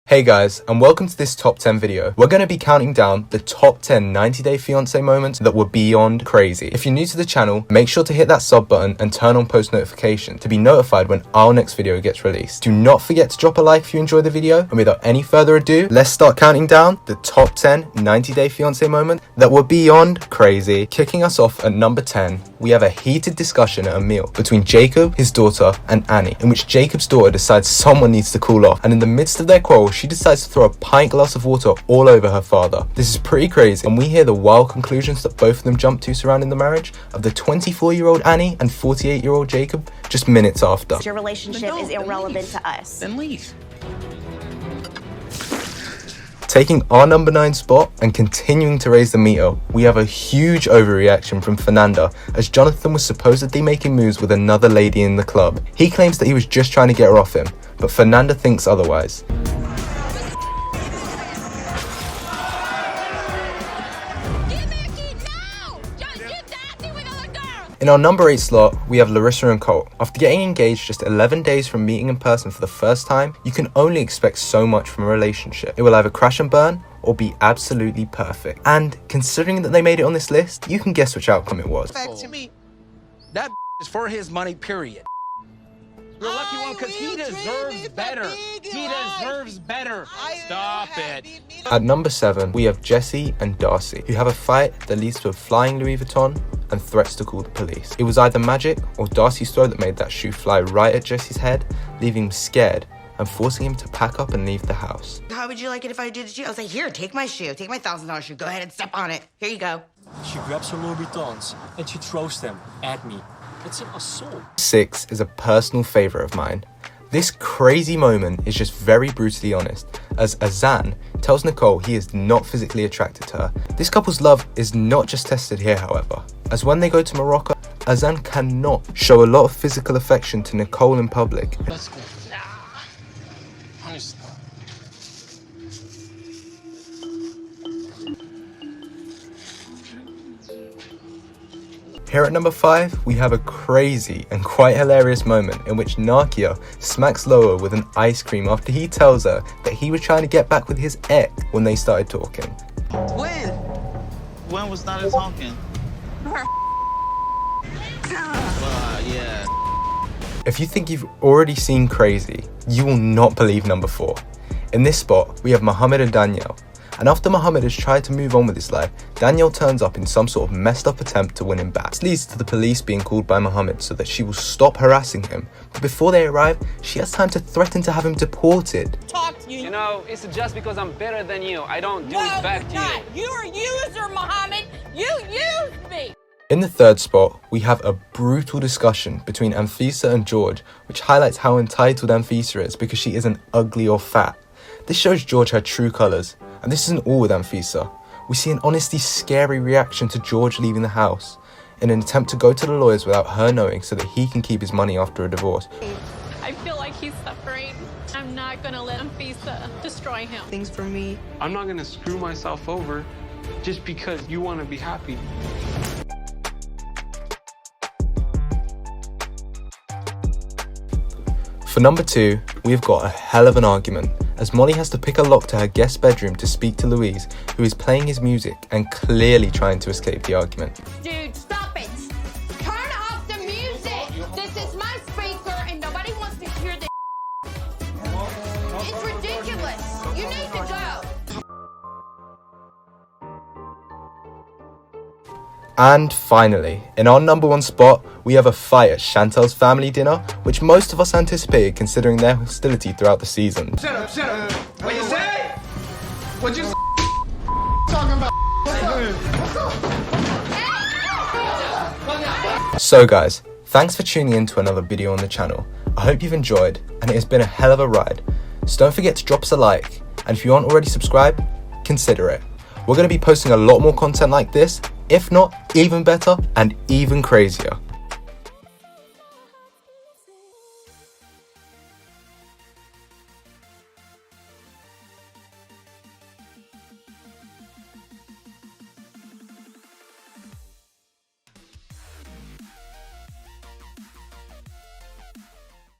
Hey guys, and welcome to this top 10 video. We're going to be counting down the top 10 90-day fiancé moments that were beyond crazy. If you're new to the channel, make sure to hit that sub button and turn on post notification to be notified when our next video gets released. Do not forget to drop a like if you enjoy the video, and without any further ado, let's start counting down the top 10 90-day fiancé moments that were beyond crazy. Kicking us off at number 10, we have a heated discussion at a meal between Jacob, his daughter, and Annie, in which Jacob's daughter decides someone needs to cool off, and in the midst of their quarrel, she decides to throw a pint glass of water all over her father. This is pretty crazy, and we hear the wild conclusions that both of them jump to surrounding the marriage of the 24-year-old Annie and 48-year-old Jacob just minutes after. Your relationship is irrelevant to us. Then leave. Taking our number 9 spot and continuing to raise the meter, we have a huge overreaction from Fernanda as Jonathan was supposedly making moves with another lady in the club. He claims that he was just trying to get her off him, but Fernanda thinks otherwise. In our number 8 slot, we have Larissa and Colt. After getting engaged just 11 days from meeting in person for the first time, you can only expect so much from a relationship. It will either crash and burn or be absolutely perfect. And considering that they made it on this list, you can guess which outcome it was. Back to me. That is for his money, period. You're a lucky one because he deserves better. He deserves better. Stop it. At number 7, we have Jessie and Darcy, who have a fight that leads to a flying Louis Vuitton and threats to call the police. It was either magic or Darcy's throw that made that shoe fly right at Jesse's head, leaving him scared and forcing him to pack up and leave the house. How would you like it if I did it? I was like, here, take my shoe. Take my $1,000 shoe. Go ahead and step on it. Here you go. She grabs her Louis Vuittons and she throws them at me. It's an assault. 6 is a personal favourite of mine. This crazy moment is just very brutally honest, as Azan tells Nicole he is not physically attracted to her. This couple's love is not just tested here, however, as when they go to Morocco, Azan cannot show a lot of physical affection to Nicole in public. Let's go. Here at number 5, we have a crazy and quite hilarious moment in which Nakia smacks Loa with an ice cream after he tells her that he was trying to get back with his ex when they started talking. When? When was not talking? Yeah. If you think you've already seen crazy, you will not believe number 4. In this spot, we have Mohammed and Danielle. And after Mohammed has tried to move on with his life, Danielle turns up in some sort of messed up attempt to win him back. This leads to the police being called by Mohammed so that she will stop harassing him. But before they arrive, she has time to threaten to have him deported. Talk to you. You know, it's just because I'm better than you. I don't do it back to you. You're a user, Mohammed. You used me. In the 3rd spot, we have a brutal discussion between Anfisa and George, which highlights how entitled Anfisa is because she isn't ugly or fat. This shows George her true colours. And this isn't all with Anfisa. We see an honestly scary reaction to George leaving the house in an attempt to go to the lawyers without her knowing so that he can keep his money after a divorce. I feel like he's suffering. I'm not gonna let Anfisa destroy him. Things for me. I'm not gonna screw myself over just because you want to be happy. For number 2, we've got a hell of an argument, as Molly has to pick a lock to her guest bedroom to speak to Louise, who is playing his music and clearly trying to escape the argument. Dude, stop it. Turn off the music. This is my speaker and nobody wants to hear this. It's ridiculous. You need to go. And finally, in our number 1 spot, we have a fight at Chantel's family dinner, which most of us anticipated considering their hostility throughout the season. Shut up, shut up. What you say? What you talking about? So guys, thanks for tuning in to another video on the channel. I hope you've enjoyed, and it has been a hell of a ride. So don't forget to drop us a like, and if you aren't already subscribed, consider it. We're going to be posting a lot more content like this, if not even better and even crazier.